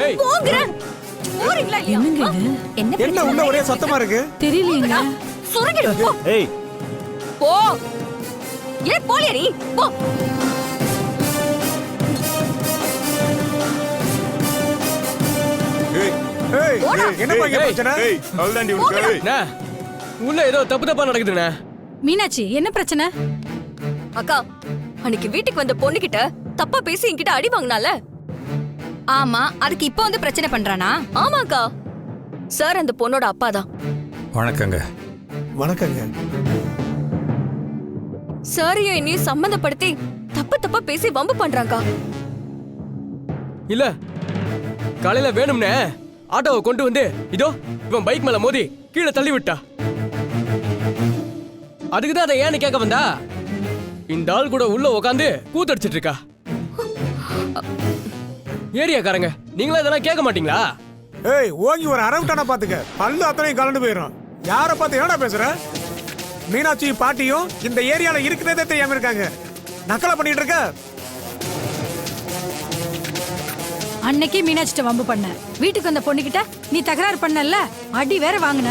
ஏய் போங்கறேன். போறீங்களா இல்லையா? என்ன உள்ள ஒரே சத்தமா இருக்கு? தெரியலங்க. சுரங்கிடு போ. ஏய் போ. ஏன் போலியா நீ? போ. ஏய் என்ன பையன் பிரச்சனை? அவ்வளவுதாண்டி உனக்கு. அண்ணா, உள்ள ஏதோ தப்பா நடக்குதுண்ணே. மீனாட்சி என்ன பிரச்சனை? அக்கா, அன்னைக்கு வீட்டுக்கு வந்த பொண்ணுகிட்ட தப்பா பேசி என்கிட்ட அடி வாங்கினால. ஆமா, அதுக்கு இப்போ வந்து பிரச்சனை பண்றானா? ஆமாக்கா. சார் அந்த பொண்ணோட அப்பா தான். வணக்கங்க. வணக்கங்க. சாரையும் என்னையும் சம்மந்தப்படுத்தி தப்பா பேசி வம்பு பண்றாங்கா. இல்ல காலையில வேணும்னே ஆட்டோவை கொண்டு வந்து இதோ இவன் பைக் மேல மோதி கீழே தள்ளி விட்டா. அதுக்குதான் அதை ஏன்னு கேட்க வந்தா. இந்த ஆள் கூட உள்ள உட்காந்து கூத்தடிச்சிட்டு இருக்கா. ஏரியாக்காரங்க நீங்களா இதெல்லாம் கேட்க மாட்டீங்களா? ஏய் ஓங்கி ஒரு அரவுட்டான பாத்துக்க, பல்லு அத்தனையும் கலந்து போயிடும். யார பார்த்து என்னடா பேசுற? மீனாட்சி பாட்டியும் இந்த ஏரியால இருக்கிறதே தெரியாம இருக்காங்க. நக்கலா பண்ணிட்டு இருக்க. அன்னைக்கே மீனாட்சிட்ட வம்பு பண்ண. வீட்டுக்கு வந்த பொண்ணுகிட்ட நீ தகராறு பண்ணல, அடி வேற வாங்கின.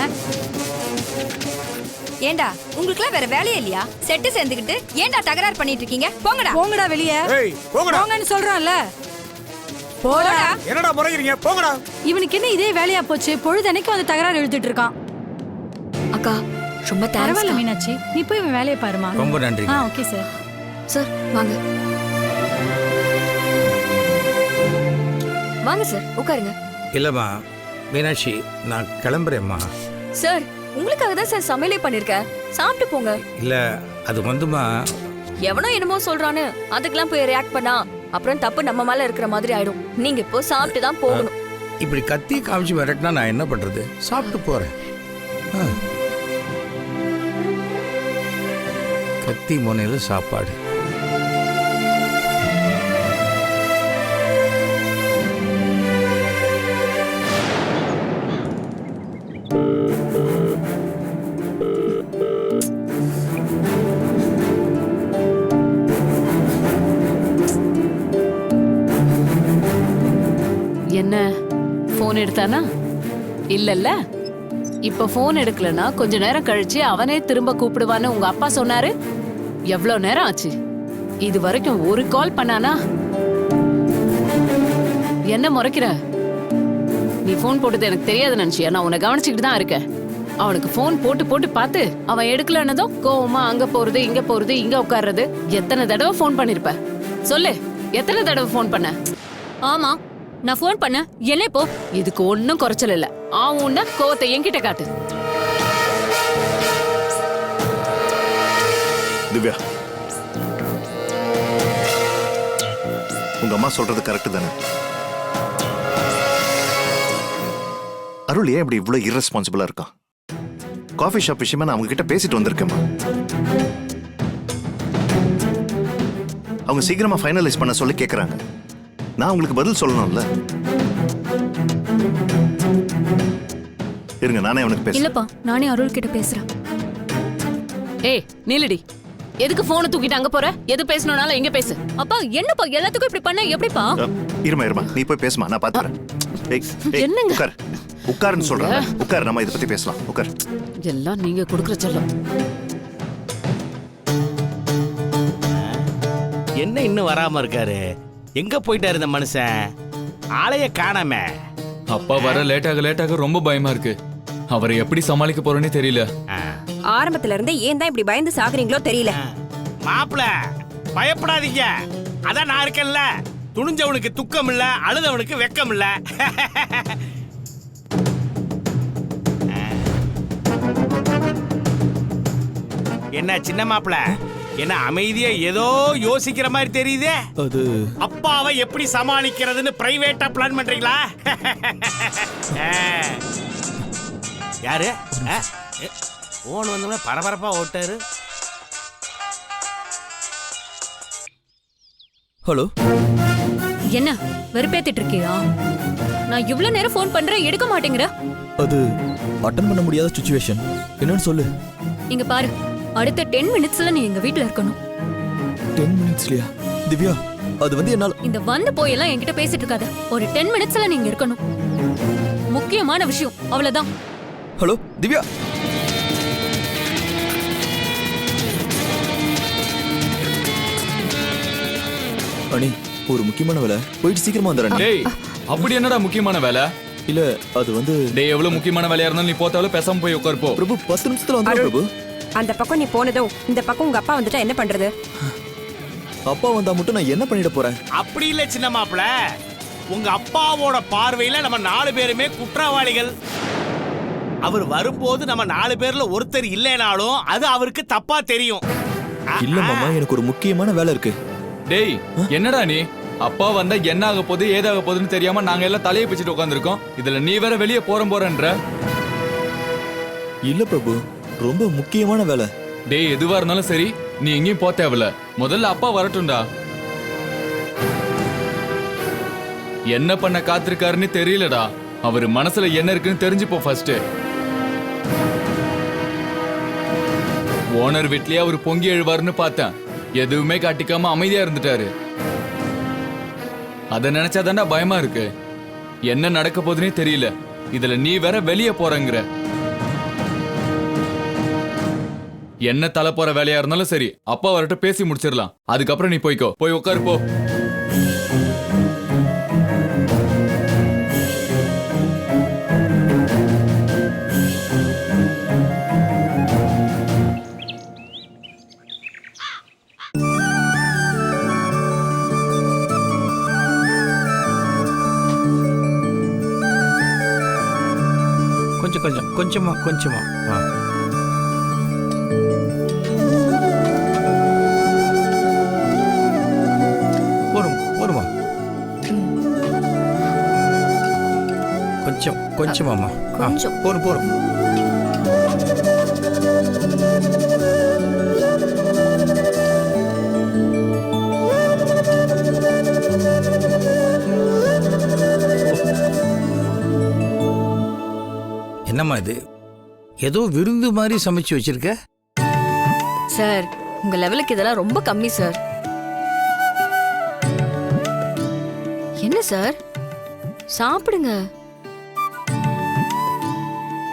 ஏண்டா உங்களுக்குலாம் வேற வேலையே இல்லையா? செட்டு சேர்ந்துக்கிட்டு ஏண்டா தகராறு பண்ணிட்டு இருக்கீங்க? போங்கடா. போங்கடா வெளிய. ஏய் போங்கடா. போங்கன்னு சொல்றான்ல. போடா. என்னடா முறைக்கிறீங்க? போங்கடா. இவனுக்கு என்ன இதே வேலையா போச்சு? பொழுதனைக்கு வந்து தகராறு எழுதிட்டு இருக்கான். அக்கா, ரொம்ப பரவாயில்ல தேங்க்ஸ். மீனாட்சி, நீ போய் இவன் வேலையை பாருமா. ரொம்ப நன்றி. Okay sir. சார் வாங்க. வாங்க சார், உட்காருங்க. இல்லம்மா மீனாட்சி, நான் கிளம்புறேம்மா. சார், உங்களுக்காக தான் சார் சமையலே பண்ணிருக்கேன். சாப்பிட்டு போங்க. இல்ல அது வந்துமா. எவனோ என்னமோ சொல்றானு அதுக்கெல்லாம் போய் ரியாக்ட் பண்ணா அப்புறம் தப்பு நம்ம மேல இருக்கிற மாதிரி ஆயிடும். நீங்க இப்போ சாப்பிட்டு தான் போகணும். இப்படி கத்தி காமிச்சு மிரட்டினா நான் என்ன பண்றது? சாப்பிட்டு போறேன். கத்தி முனையில சாப்பாடு. என்ன போன் எடுத்தானா? இல்லல்ல. இப்ப போன் எடுக்கலனா கொஞ்ச நேரம் கழிச்சு அவனே திரும்ப கூப்பிடுவான்னு உங்க அப்பா சொன்னாரு. எவ்வளவு நேரம் ஆச்சு? இது வரைக்கும் ஒரு கால் பண்ணானா? என்ன முறைக்கிற? நீ போன் போட்டது எனக்கு தெரியாது நினைச்சியா? நான் உன்னை கவனிச்சுக்கிட்டு தான் இருக்கேன். அவனுக்கு போன் போட்டு போட்டு பார்த்து அவன் எடுக்கலன்னதும் கோவமா அங்க போறது இங்க போறது இங்க உட்கார்றது. எத்தனை தடவை போன் பண்ணிருப்ப? சொல்லு, எத்தனை தடவை போன் பண்ண? ஆமா, நான் ஃபோன் பண்ண. என்ன இப்போ? இதுக்கு ஒன்னும் குறைச்சல் இல்ல. ஆவுன்னா கோவத்தை என்கிட்ட காட்டு. திவ்யா, உங்க அம்மா சொல்றது கரெக்ட் தானே? அருள் ஏன் இப்படி இவ்வளவு irresponsible-ஆ இருக்கான்? காஃபி ஷாப் விஷயமா நான் அவங்க கிட்ட பேசிட்டு வந்திருக்கேம்மா. அவங்க சீக்கிரமா ஃபைனலைஸ் பண்ண சொல்லி கேக்குறாங்க. நான் உங்களுக்கு பதில் சொல்லணும்ல. இருங்க, நானே அவனுக்கு பேசுறேன். இல்லப்பா, நானே அருள் கிட்ட பேசுறேன். ஏய் நீலடி, எதுக்கு போனை தூக்கிட்டு அங்க போற? எது பேசணும்னாலும் இங்க பேசு. அப்பா என்னப்பா எல்லாத்துக்கும் இப்படி பண்ண எப்படிப்பா? இருமா நீ போய் பேசுமா, நான் பாத்துக்கிறேன். என்னங்க? உட்கார், உட்காருன்னு சொல்றேன். உட்கார், நம்ம இதை பத்தி பேசலாம். உட்கார். எல்லாம் நீங்க கொடுக்குற செல்லம். என்ன இன்னும் வராம இருக்காரு? எங்க போயிட்டாரு இந்த மனுஷன்? ஆளைய காணாம. அப்பா வர லேட்டாக ரொம்ப பயமா இருக்கு. அவரை எப்படி சமாளிக்க போறேன்னு தெரியல. ஆரம்பத்துல இருந்தே ஏன் தான் இப்படி பயந்து சாகுறீங்களோ தெரியல. மாப்பிள பயப்படாதீங்க, அதான் நான் இருக்கேன்ல. துணிஞ்சவனுக்கு துக்கம் இல்ல, அழுதவனுக்கு வெக்கம் இல்ல. என்ன சின்ன மாப்பிள, என்ன அமைதியா ஏதோ யோசிக்கிற மாதிரி தெரியுதே? அது அப்பாவை எப்படி சமாளிக்கிறதுன்னு பிரைவேட்டா பிளான் பண்றீங்களா? யாரு போன் வந்தோம்னா பரபரப்பா ஓட்டாரு. ஹலோ, என்ன வெறுப்பேத்திட்டு இருக்கியா? நான் இவ்வளவு நேரம் ஃபோன் பண்றேன், எடுக்க மாட்டேங்கிற. அது அட்டெண்ட் பண்ண முடியாத சிச்சுவேஷன். என்னன்னு சொல்லு. இங்க பாரு, அடுத்த 10 மினிட்ஸ்ல நீ எங்க வீட்ல இருக்கணும். 10 மினிட்ஸ்லயா? திவ்யா, அது வந்து என்னால இந்த வந்து போயெல்லாம் என்கிட்ட பேசிட்டு இருக்காத. ஒரு 10 மினிட்ஸ்ல நீங்க இருக்கணும். முக்கியமான விஷயம், அவ்வளவுதான். ஹலோ திவ்யா, அனி ஒரு முக்கியமான வேலை, போயிட்டு சீக்கிரமா வந்துடுறேன். டேய் அப்படி என்னடா முக்கியமான வேலை? இல்ல அது வந்து டேய் எவ்வளவு முக்கியமான வேலையா இருந்தாலும் நீ போத்தாலும் பேசாம போய் உட்கார் போ. பிரபு 10 நிமிஷத்துல வந்துடும் பிரபு. அந்த பக்கம் நீ போனதும் இந்த பக்கம் உங்க அப்பா வந்துட்டா என்ன பண்றது? அப்பா வந்தா மட்டும் நான் என்ன பண்ணிட போறேன்? அப்படி இல்ல சின்ன மாப்பிள, உங்க அப்பாவோட பார்வையில நம்ம 4 பேருமே குற்றவாளிகள். அவர் வரும்போது நம்ம 4 பேர்ல ஒருத்தர் இல்லைனாலும் அது அவருக்கு தப்பா தெரியும். இல்ல மாமா, எனக்கு ஒரு முக்கியமான வேலை இருக்கு. டேய் என்னடா நீ? அப்பா வந்தா என்ன ஆக போகுது ஏதாக போகுதுன்னு தெரியாம நாங்க எல்லாம் தலையை பிச்சுட்டு உட்காந்துருக்கோம். இதுல நீ வேற வெளியே போறன்ற. இல்ல பிரபு, ரொம்ப முக்கியமான வேலை. டேய் எதுவா இருந்தாலும் சரி, நீ எங்கேயும் போ தேவையில்ல. முதல்ல அப்பா வரட்டும்டா. என்ன பண்ண காத்திருக்காருன்னு தெரியலடா. அவரு மனசுல என்ன இருக்குன்னு தெரிஞ்சுப்போ ஃபர்ஸ்ட். ஓனர் வீட்லயே அவர் பொங்கி எழுவாருன்னு பார்த்தேன். எதுவுமே காட்டிக்காம அமைதியா இருந்துட்டாரு. அத நினைச்சாதான்டா பயமா இருக்கு. என்ன நடக்க போகுதுன்னே தெரியல. இதுல நீ வேற வெளியே போறங்கிற. என்ன தலை போற வேலையா இருந்தாலும் சரி, அப்பா வரட்டு பேசி முடிச்சிடலாம். அதுக்கப்புறம் நீ போய்க்கோ, போய் உட்காரு போ. கொஞ்சமா போருமா கொஞ்சமாமா. போரும் என்னம்மா இது? ஏதோ விருந்து மாதிரி சமைச்சு வச்சிருக்க. சார், உங்க லெவலுக்கு இதெல்லாம் ரொம்ப கம்மி சார். என்ன சார், சாப்பிடுங்க.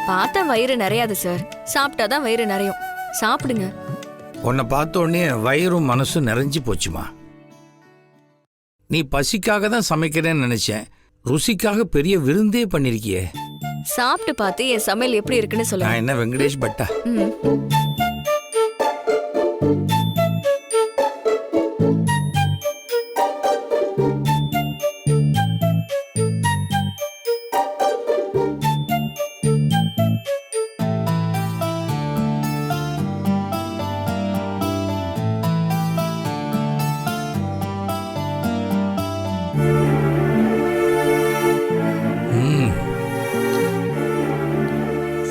பார்த்தா வயிறு நிறையாது சார், சாப்பிட்டாதான் வயிறு நிறையும். சாப்பிடுங்க. உன்னை பார்த்த உடனே வயிறும் மனசும் நிறைஞ்சு போச்சுமா. நீ பசிக்காக தான் சமைக்கிறேன்னு நினைச்சேன். ருசிக்காக பெரிய விருந்தே பண்ணிருக்கியே. சாப்பிட்டு பார்த்து என் சமையல் எப்படி இருக்குன்னு சொல்லுங்க. நான் என்ன வெங்கடேஷ் பட்டா?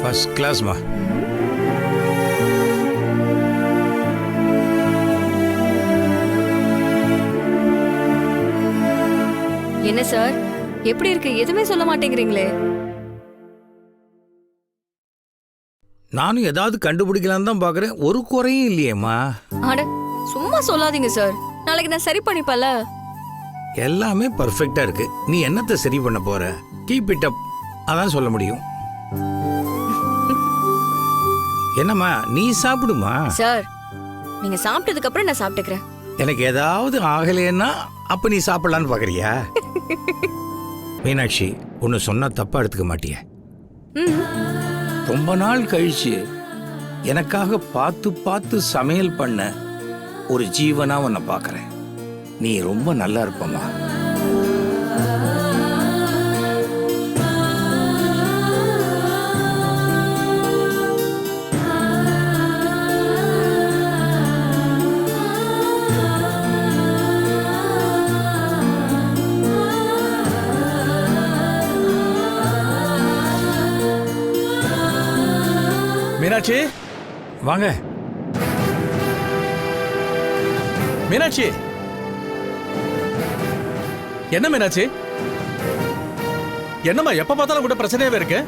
ஃபர்ஸ்ட் கிளாஸ்மா. என்ன சார், எப்படி இருக்கு? எதுவுமே சொல்ல மாட்டேங்கிறீங்களே. நானும் ஏதாவது கண்டுபிடிக்கலாம் தான் பாக்குறேன். ஒரு குறையும் இல்லையேம்மா. அட சும்மா சொல்லாதீங்க சார், நாளைக்கு நான் சரி பண்ணிப்பல. எல்லாமே பர்ஃபெக்டா இருக்கு. நீ என்னத்தை சரி பண்ண போற? கீப் இட் அப், அதான் சொல்ல முடியும். என்னம்மா நீ சாப்பிடுமா? சார், நீங்க சாப்பிட்டதுக்கு அப்புறம் நான் சாப்பிட்டுக்கிறேன். எனக்கு ஏதாவது ஆகலைன்னா அப்ப நீ சாப்பிடலான்னு பாக்குறியா? மீனாட்சி, ஒன்னு சொன்னா தப்பா எடுத்துக்க மாட்டிய? ரொம்ப நாள் கழிச்சு எனக்காக பார்த்து பார்த்து சமையல் பண்ண ஒரு ஜீவனா உன்னை பாக்குறேன். நீ ரொம்ப நல்லா இருப்பமா. மீனாட்சி, வாங்க. மீனாட்சி, என்ன மீனாட்சி? என்னம்மா எப்ப பார்த்தாலும் கூட பிரச்சனையாவே இருக்கு?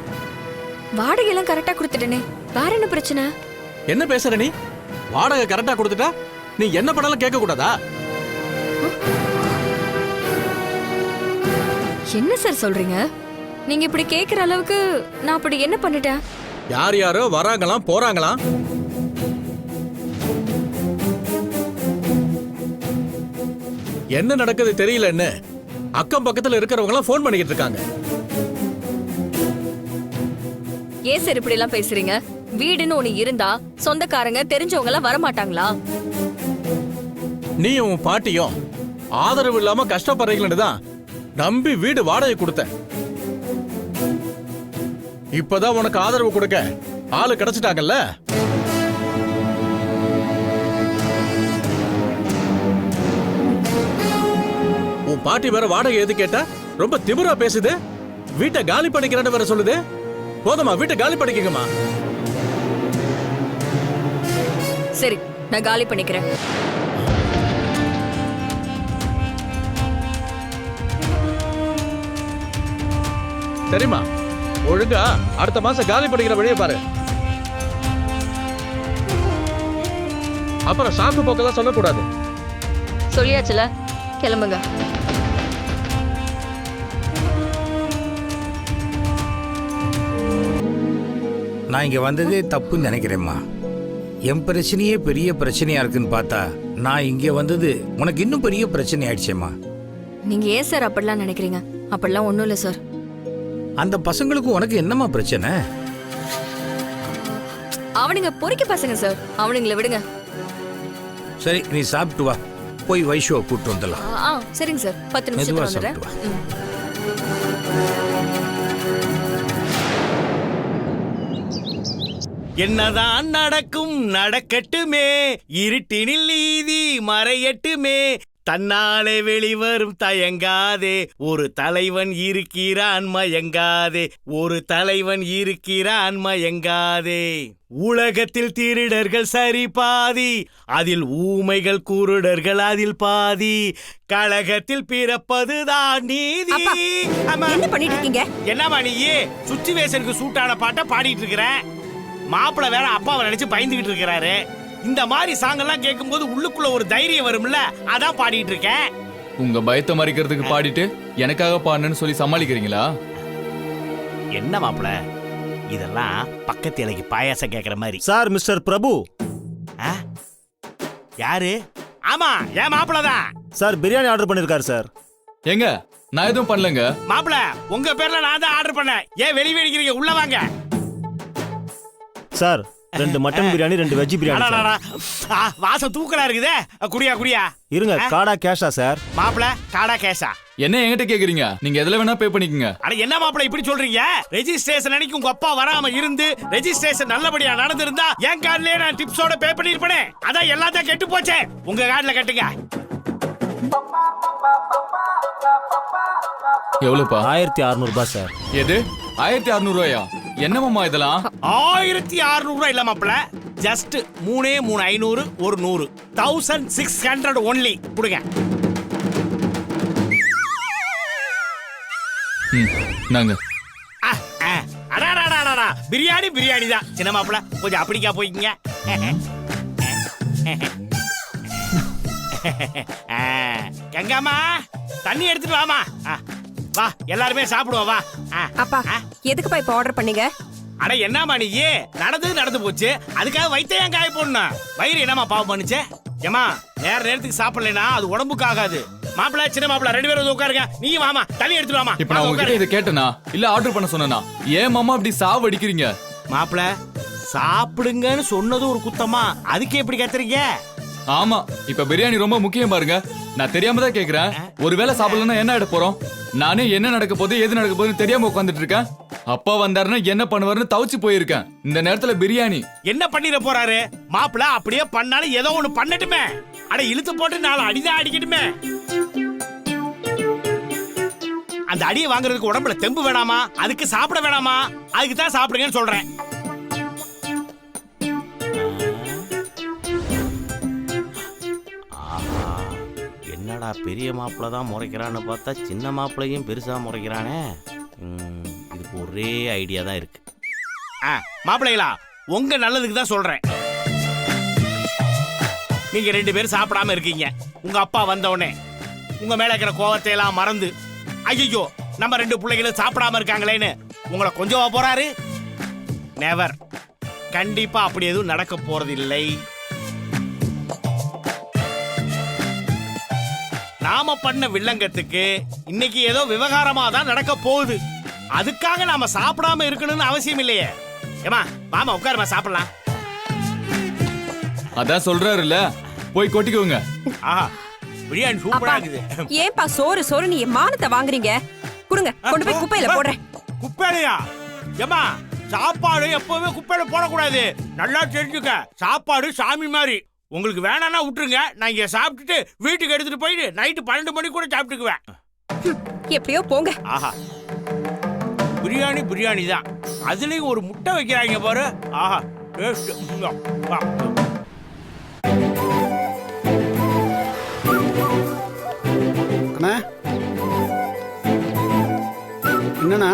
வாடகை எல்லாம் கரெக்டா கொடுத்துட்டேனே, வேற என்ன பிரச்சனை? என்ன பேசுற நீ? வாடகை கரெக்டா கொடுத்துட்டா நீ என்ன பண்ணாலும் கேட்க கூடாதா? என்ன சார் சொல்றீங்க? நீங்க இப்படி கேக்குற அளவுக்கு நான் அப்படி என்ன பண்ணிட்டேன்? யார் யாரோ வராங்களாம் போறாங்களாம். என்ன நடக்குது தெரியலன்னு அக்கம் பக்கத்துல இருக்கிறவங்க எல்லாம் போன் பண்ணிக்கிட்டு இருக்காங்க. ஏன் சார் இப்படி எல்லாம் பேசுறீங்க? வீடுன்னு ஒண்ணு இருந்தா சொந்தக்காரங்க தெரிஞ்சவங்க எல்லாம் வரமாட்டாங்களா? நீ உன் பாட்டியும் ஆதரவு இல்லாம கஷ்டப்படுறீங்கன்னு தான் நம்பி வீடு வாடகை கொடுத்தேன். இப்பதான் உனக்கு ஆதரவு கொடுக்க ஆளு கிடைச்சிட்டாங்கல்ல. உன் பாட்டி வேற வாடகை எது கேட்டா ரொம்ப திமிரா பேசுது. வீட்டை காலி பண்ணிக்கிறேன்னு வேற சொல்லுது. போதுமா, வீட்டை காலி பண்ணிக்கங்கம்மா. சரி, நான் காலி பண்ணிக்கிறேன். சரிம்மா, ஒழுங்கா அடுத்த மாசம் காலி பண்ணிக்கிற வழியை பாரு. அப்புறம் சாக்கு போக்கெல்லாம் சொல்லக்கூடாது. சொல்லியாச்சுல, கிளம்புங்க. நான் இங்க வந்ததே தப்புன்னு நினைக்கிறேம்மா. என் பிரச்சனையே பெரிய பிரச்சனையா இருக்குன்னு பார்த்தா நான் இங்க வந்தது உனக்கு இன்னும் பெரிய பிரச்சனை ஆயிடுச்சேம்மா. நீங்க ஏன் சார் அப்படிலாம் நினைக்கிறீங்க? அப்படிலாம் ஒண்ணும் இல்ல சார். அந்த பசங்களுக்கு உனக்கு என்னம்மா பிரச்சனை? அவனுங்க பொறுக்கி பசங்க சார், அவனுங்களை விடுங்க. சரி, நீ சாப்பிட்டு வா, போய் வைஷுவை கூப்பிட்டு வந்துடலாம். சரிங்க சார், 10 மெதுவா நிமிஷத்துல வந்துடுறேன். சாப்பிட்டு வா. என்னதான் நடக்கும் நடக்கட்டுமே, இருட்டினில் நீதி மறையட்டுமே, தன்னாலே வெளிவரும் தயங்காதே, ஒரு தலைவன் இருக்கிறான் மயங்காதே, ஒரு தலைவன் இருக்கிறான் மயங்காதே. உலகத்தில் திருடர்கள் சரி பாதி, அதில் ஊமைகள் குருடர்கள் அதில் பாதி, கழகத்தில் பிறப்பதுதான் நீதி. என்ன பண்ணிட்டு இருக்கீங்க? என்னமா நீ சுச்சுவேஷனுக்கு சூட்டான பாட்டை பாடிட்டு இருக்கிற? மாப்பிள்ள வேற அப்பாவை நினைச்சு பயந்துகிட்டு இருக்கிறாரு. இந்த மாதிரி சாங் எல்லாம் கேட்கும்போது உள்ளுக்குள்ள ஒரு தைரியம் வரும்ல, அதான் பாடிட்டு இருக்கேன். உங்க பயத்தை மறைக்கிறதுக்கு பாடிட்டு எனக்காக பாடுன்னு சொல்லி சமாளிக்கிறீங்களா? என்ன மாப்பிள்ள இதெல்லாம் பக்கத்து இலைக்கு பாயாசம் கேட்கற மாதிரி. சார், மிஸ்டர் பிரபு. யாரு? ஆமா, ஏன் மாப்பிள்ள தான் சார் பிரியாணி ஆர்டர் பண்ணிருக்காரு சார். எங்க? நான் எதுவும் பண்ணலங்க. மாப்பிள்ள உங்க பேர்ல நான் தான் ஆர்டர் பண்ணேன். ஏன் வெளியே வெடிக்கிறீங்க? உள்ள வாங்க sir. 2 mutton biryani, 2 veg biryani. வாசம் தூக்கலா இருக்குதே. குடியா குடியா. இருங்க, காடா கேஷா சார்? மாப்பிள்ள காடா கேஷா. என்ன என்கிட்ட கேக்குறீங்க? நீங்க எதுல வேணா பே பண்ணிக்கங்க. அட என்ன மாப்பிள்ள இப்படி சொல்றீங்க? ரெஜிஸ்ட்ரேஷன் அன்னைக்கு உங்க அப்பா வராம இருந்து ரெஜிஸ்ட்ரேஷன் நல்லபடியா நடந்திருந்தா என் கார்டுலயே நான் டிப்ஸோட பே பண்ணிருப்பேனே. அதான் எல்லாத்தையும் கெட்டு போச்சே. உங்க கார்டுல கட்டுங்க. எவ்வளவுப்பா? 1600 ரூபாய் சார். எது 1600 ரூபாயா? என்னமாமா இதெல்லாம்? 1600 ரூபாய் இல்ல மாப்பிள்ள, ஜஸ்ட் 3 500 ஒரு 100, 1600 ஒன்லி. கொடுங்க. நாங்க பிரியாணி பிரியாணி தான் சின்ன மாப்பிள்ள. கொஞ்சம் அப்படிக்கா போய்க்குங்க. கங்காமா தண்ணி எடுத்துட்டு வாமா. வா எல்லாருமே சாப்பிடுவோம் வா. அப்பா, எதுக்குப்பா இப்ப ஆர்டர் பண்ணீங்க? அட என்னமா நீ நடந்து போச்சு, அதுக்காக வயித்தை ஏன் காய போடணும்? வயிறு என்னமா பாவம் பண்ணுச்சே? ஏமா நேரத்துக்கு சாப்பிடலனா அது உடம்புக்கு ஆகாது. மாப்பிள்ள சின்ன மாப்பிள்ள 2 பேரும் உட்காருங்க. நீ வாமா தண்ணி எடுத்துட்டு வாமா. இப்ப நான் உங்ககிட்ட இத கேட்டனா இல்ல ஆர்டர் பண்ண சொன்னனா? ஏன் மாமா இப்படி சாவடிக்கிறீங்க? மாப்பிள்ள சாப்பிடுங்கன்னு சொன்னது ஒரு குத்தமா, அதுக்கு எப்படி கத்துறீங்க? ஆமா, இப்ப பிரியாணி ரொம்ப முக்கியம் பாருங்க. நான் தெரியாம தான் கேக்குறேன். ஒருவேளை சாப்பிடலன்னா என்ன ஆயிட போறோம்? நானே என்ன நடக்க போகுது ஏது நடக்க போகுதுன்னு தெரியாம உட்காந்துட்டு இருக்கேன். அப்பா வந்தாருன்னா என்ன பண்ணுவாருன்னு தவிச்சு போயிருக்கேன். இந்த நேரத்துல பிரியாணி என்ன பண்ணிட போறாரு? மாப்பிள்ள அப்படியே பண்ணாலும் ஏதோ ஒண்ணு பண்ணட்டுமே. அட இழுத்து போட்டு 4 அடிதான் அடிக்கட்டுமே. அந்த அடியை வாங்குறதுக்கு உடம்புல தெம்பு வேணாமா? அதுக்கு சாப்பிட வேணாமா? அதுக்கு தான் சாப்பிடுங்கன்னு சொல்றேன். என்னடா பெரிய மாப்பிள்ள தான் முறைக்கிறான்னு பார்த்தா சின்ன மாப்பிள்ளையும் பெருசா முறைக்கிறானே. இதுக்கு ஒரே ஐடியா தான் இருக்கு. மாப்பிள்ளைகளா, உங்க நல்லதுக்கு தான் சொல்றேன். நீங்க 2 பேரும் சாப்பிடாம இருக்கீங்க. உங்க அப்பா வந்தவனே உங்க மேல இருக்கிற கோவத்தை எல்லாம் மறந்து, ஐயோ நம்ம 2 பிள்ளைகளும் சாப்பிடாம இருக்காங்களேன்னு உங்களை கொஞ்சம் போறாரு? நெவர். கண்டிப்பா அப்படி எதுவும் நடக்க போறதில்லை. நாம பண்ண வில்லங்கத்துக்கு இன்னைக்கு ஏதோ விவகாரமா தான் நடக்க போகுது. அதுக்காக நாம சாப்பிடாம இருக்கணும்னு அவசியம் இல்லையே. ஏமா மாமா உட்காருமா சாப்பிடலாம். அதான் சொல்றாருல்ல, போய் கொட்டிக்கோங்க. ஆஹா, பிரியாணி சூப்பரா இருக்குது. ஏன்பா சோறு சோறு நீ மானத்தை வாங்குறீங்க? குடுங்க, கொண்டு போய் குப்பையில போடுறேன். குப்பையிலையா? ஏமா சாப்பாடு எப்பவுமே குப்பையில போடக்கூடாது. நல்லா தெரிஞ்சுக்க, சாப்பாடு சாமி மாதிரி. உங்களுக்கு வேணாம்னா விட்டுருங்க. நான் இங்க சாப்பிட்டுட்டு வீட்டுக்கு எடுத்துட்டு போயிட்டு நைட்டு 12 மணிக்கு கூட சாப்பிட்டுக்குவேன். எப்படியோ போங்க. ஆஹா, பிரியாணி பிரியாணி தான். அதுலயும் ஒரு முட்டை வைக்கிறாங்க பாரு. ஆஹா, டேஸ்ட். அண்ணா என்னண்ணா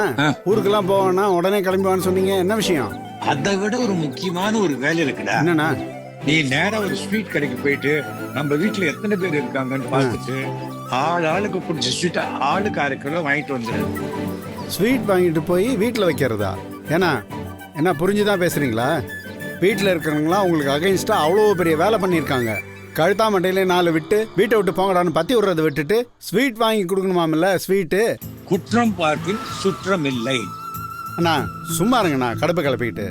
ஊருக்கெல்லாம் போவேன்னா உடனே கிளம்புவான்னு சொன்னீங்க, என்ன விஷயம்? அதை விட ஒரு முக்கியமான ஒரு வேலை இருக்குடா. என்னண்ணா? நீ நேரா ஒரு ஸ்வீட் கடைக்கு போயிட்டு நம்ம வீட்டுல எத்தனை பேர் இருக்காங்கன்னு பார்த்துட்டு ஆளுக்கு பிடிச்ச ஸ்வீட் ஆளுக்கு 1/2 கிலோ வாங்கிட்டு வந்துடு. ஸ்வீட் வாங்கிட்டு போய் வீட்டில் வைக்கிறதா? ஏன்னா என்ன புரிஞ்சுதான் பேசுறீங்களா? வீட்டில் இருக்கிறவங்களாம் உங்களுக்கு அகைன்ஸ்டா அவ்வளோ பெரிய வேலை பண்ணியிருக்காங்க. கழுத்தா மண்டையிலே 4 விட்டு வீட்டை விட்டு போங்கடான்னு பத்தி விடுறதை விட்டுட்டு ஸ்வீட் வாங்கி கொடுக்கணுமாமில்ல? ஸ்வீட்டு குற்றம் பார்க்கின் சுற்றம் இல்லை. அண்ணா சும்மா இருங்கண்ணா, கடுப்பு கிளப்பிக்கிட்டு.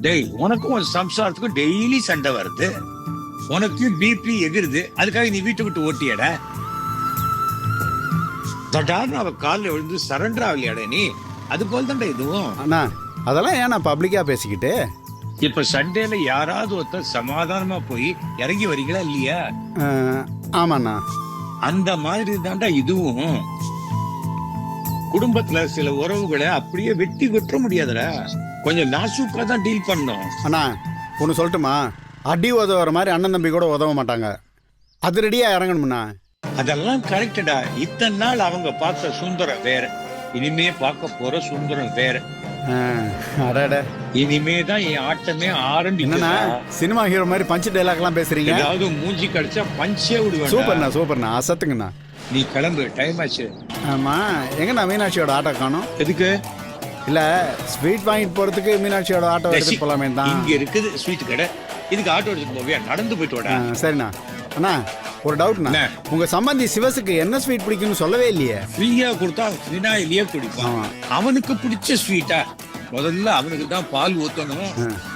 டேய், உனக்கும் ஒரு சம்சாரத்துக்கும் டெய்லி சண்டை வருது. உனக்கும் பிபி எகிருது. அதுக்காக நீ வீட்டை விட்டு ஓட்டியடா? தடார்னு அவ காலில் விழுந்து சரண்டர் ஆகலையாட நீ? அது போல் தான்டா இதுவும். அண்ணா அதெல்லாம் ஏன்னா பப்ளிக்கா பேசிக்கிட்டு? இப்ப சண்டேல யாராவது ஒருத்தர் சமாதானமா போய் இறங்கி வரீங்களா இல்லையா? ஆமாண்ணா. அந்த மாதிரி தான்டா இதுவும். குடும்பத்துல சில உறவுகளை அப்படியே வெட்டி விட்டுற முடியாதுடா. கொஞ்சம் நாசூக்கா தான் டீல் பண்ணணும். அண்ணா ஒன்று சொல்லட்டுமா? அடி உதவுற மாதிரி அண்ணன் தம்பி கூட உதவ மாட்டாங்க. அது ரெடியா இறங்கணும்ண்ணா. அதெல்லாம் கரெக்டடா. இத்தனை நாள் அவங்க பார்த்த சுந்தரம் வேற, இனிமே பார்க்க போற சுந்தரம் வேற. இனிமே தான் என் ஆட்டமே ஆரம்பிக்குதுண்ணா. சினிமா ஹீரோ மாதிரி பஞ்ச் டைலாக் எல்லாம் பேசுறீங்க. ஏதாவது மூஞ்சி கடிச்சா பஞ்சே விடுவேன். சூப்பர்ண்ணா சூப்பர்ண்ணா, அசத்துங்கண்ணா. நீ கிளம்பு, டைம் ஆச்சு. ஆமா, எங்கண்ணா மீனாட்சியோட ஆட்டோ காணோம்? எதுக்கு? இல்ல ஸ்வீட் வாங்கிட்டு போறதுக்கு மீனாட்சியோட ஆட்டோ எடுத்துட்டு போலாமே தான். இங்க இருக்குது ஸ்வீட் கடை, இதுக்கு ஆட்டோ எடுத்துட்டு போவியா? நடந்து போயிட்டு வாடா. சரிண்ணா. அண்ணா ஒரு டவுட்ண்ணா, உங்க சம்பந்தி சிவசுக்கு என்ன ஸ்வீட் பிடிக்கும்னு சொல்லவே இல்லையே. ஃப்ரீயா கொடுத்தா வினாயிலேயே குடிப்பான். அவனுக்கு பிடிச்ச ஸ்வீட்டா? முதல்ல அவனுக்கு தான் பால் ஊத்தணும்.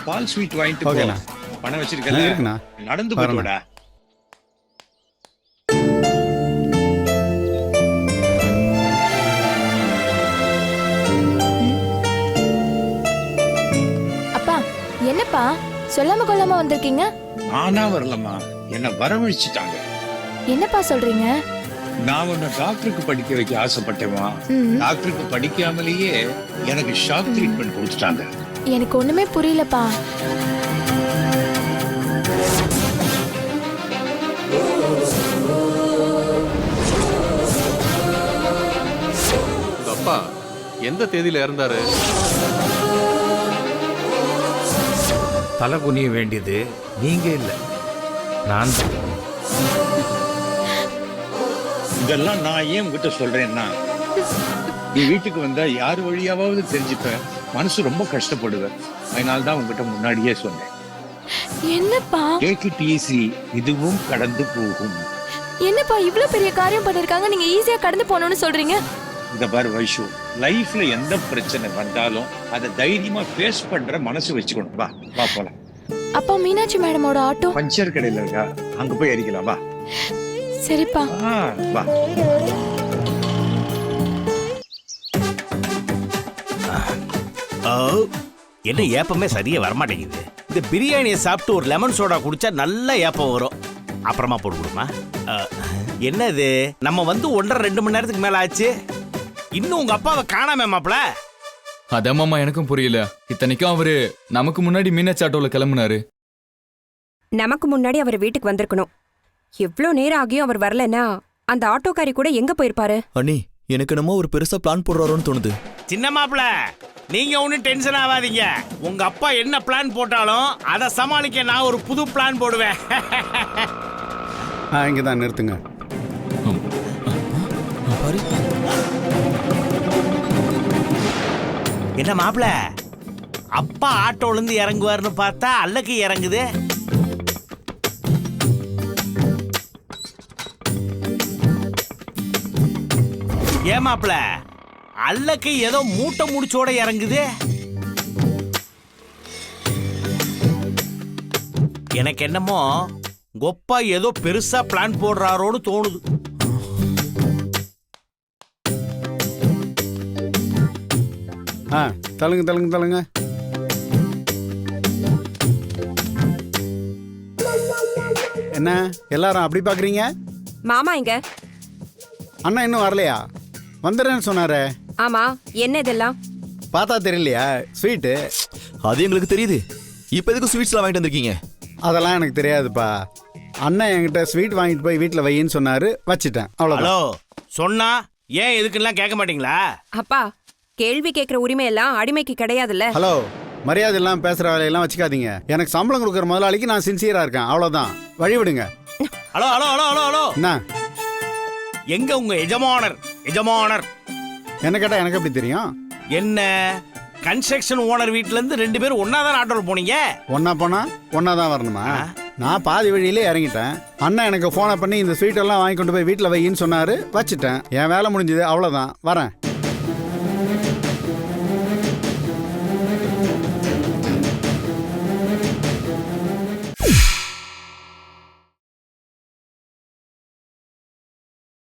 பால் ஸ்வீட் வாங்கிட்டு போகலாம். பணம் வச்சிருக்கேன், நடந்து போயிட்டு வாடா. அப்பா என்னப்பா சொல்லாம கொள்ளாம வந்திருக்கீங்க? நானா வரலம்மா, என்ன வரவழைச்சிட்டாங்க. என்னப்பா சொல்றீங்க? நான் உன்னை டாக்டருக்கு படிக்க வைக்க ஆசைப்பட்டேமா. டாக்டருக்கு படிக்காமலேயே எனக்கு ஷாக் ட்ரீட்மெண்ட் கொடுத்துட்டாங்க. எனக்கு ஒண்ணுமே புரியலப்பா. உங்க அப்பா எந்த தேதியில இறந்தாரு? தலை குனிய வேண்டியது நீங்க இல்ல, நான் தான். இதெல்லாம் நான் ஏன் உங்ககிட்ட சொல்றேன்னா, நீ வீட்டுக்கு வந்தா யார் வழியாவது தெரிஞ்சுப்ப, மனசு ரொம்ப கஷ்டப்படுவேன். அதனால்தான் உங்ககிட்ட முன்னாடியே சொன்னேன். என்னப்பா? டேக் இட் ஈஸி, இதுவும் கடந்து போகும். என்னப்பா இவ்வளவு பெரிய காரியம் பண்ணிருக்காங்க, நீங்க ஈஸியா கடந்து போகணும்னு சொல்றீங்க? இந்த பாரு வைஷு, லைஃப்ல எந்த பிரச்சனை வந்தாலும் அதை தைரியமா ஃபேஸ் பண்ற மனசு வச்சுக்கணும். வா வா போலாம். அப்பா மீனாட்சி மேடமோட ஆட்டோ பஞ்சர் கடையில இருக்கா, அங்க போய் அடிக்கலாம். வா. சரிப்பா. வா. என்ன ஏப்பமே சரியா வரமாட்டேங்குது. இந்த பிரியாணியை சாப்பிட்டு ஒரு லெமன் சோடா குடிச்சா நல்ல ஏப்பம் வரும். அப்புறமா போட்டு கொடுமா. என்னது, நம்ம வந்து 1.5-2 மணி நேரத்துக்கு மேல ஆச்சு, இன்னும் உங்க அப்பாவை காணாம மாப்ள. அதம்மா எனக்கும் புரியல. இத்தனைக்கும் அவரு நமக்கு முன்னாடி மீனாட்சி ஆட்டோல கிளம்புனாரு. நமக்கு முன்னாடி அவர் வீட்டுக்கு வந்திருக்கணும். எவ்வளவு நேரம் ஆகியும் அவர் வரலன்னா அந்த ஆட்டோக்காரி கூட எங்க போயிருப்பாரு? அண்ணி, எனக்கு என்னமோ ஒரு பெருசா பிளான் போடுறாரோன்னு தோணுது. சின்ன மாப்ள, நீங்க ஒன்னும் டென்ஷன் ஆகாதீங்க. உங்க அப்பா என்ன பிளான் போட்டாலும் அதை சமாளிக்க நான் ஒரு புது பிளான் போடுவேன். இங்கதான் நிறுத்துங்க. என்ன மாப்பிள அப்பா ஆட்டோல இருந்து இறங்குவாருன்னு பார்த்தா அல்லக்கு இறங்குது. ஏன் மாப்பிள அல்லக்கு ஏதோ மூட்டை முடிச்சோட இறங்குது. எனக்கு என்னமோ கொப்பா ஏதோ பெருசா பிளான் போடுறாரோன்னு தோணுது. தள்ளுங்க தள்ளுங்க தள்ளுங்க. என்ன எல்லாரும் அப்படி பாக்குறீங்க? மாமா எங்க? அண்ணா இன்னும் வரலையா? வந்துடுறேன்னு சொன்னாரே. ஆமா, என்ன இதெல்லாம்? பார்த்தா தெரியலையா? ஸ்வீட்டு. அது எங்களுக்கு தெரியுது. இப்போ எதுக்கு ஸ்வீட்ஸ்லாம் வாங்கிட்டு வந்திருக்கீங்க? அதெல்லாம் எனக்கு தெரியாதுப்பா. அண்ணன் என்கிட்ட ஸ்வீட் வாங்கிட்டு போய் வீட்டில் வையின்னு சொன்னாரு, வச்சுட்டேன். அவ்வளோதான். ஹலோ, சொன்னா ஏன் எதுக்குலாம் கேட்க மாட்டீங்களா? அப்பா, கேள்வி கேட்கிற உரிமை எல்லாம் அடிமைக்கு கிடையாதுல்ல. ஹலோ, மரியாதை இல்லாமல் பேசுகிற வேலையெல்லாம் வச்சுக்காதீங்க. எனக்கு சம்பளம் கொடுக்குற முதலாளிக்கு நான் சின்சியராக இருக்கேன், அவ்வளோதான். வழி விடுங்க. Hello hello hello hello hello. என்ன? எங்க உங்க எஜமானர்? எஜமானர் என்ன கேட்டால் எனக்கு எப்படி தெரியும்? என்ன கன்ஸ்ட்ரக்ஷன் ஓனர் வீட்ல இருந்து 2 பேரும் ஒன்னா தான் ஆட்டோல போனீங்க? ஒன்னா போனா ஒன்னா தான் வரணுமா? நான் பாதி வழியிலே இறங்கிட்டேன். அண்ணன் எனக்கு ஃபோனை பண்ணி இந்த ஸ்வீட் எல்லாம் வாங்கி கொண்டு போய் வீட்டில் வையின்னு சொன்னாரு, வச்சுட்டேன். என் வேலை முடிஞ்சது, அவ்வளோதான். வரேன்.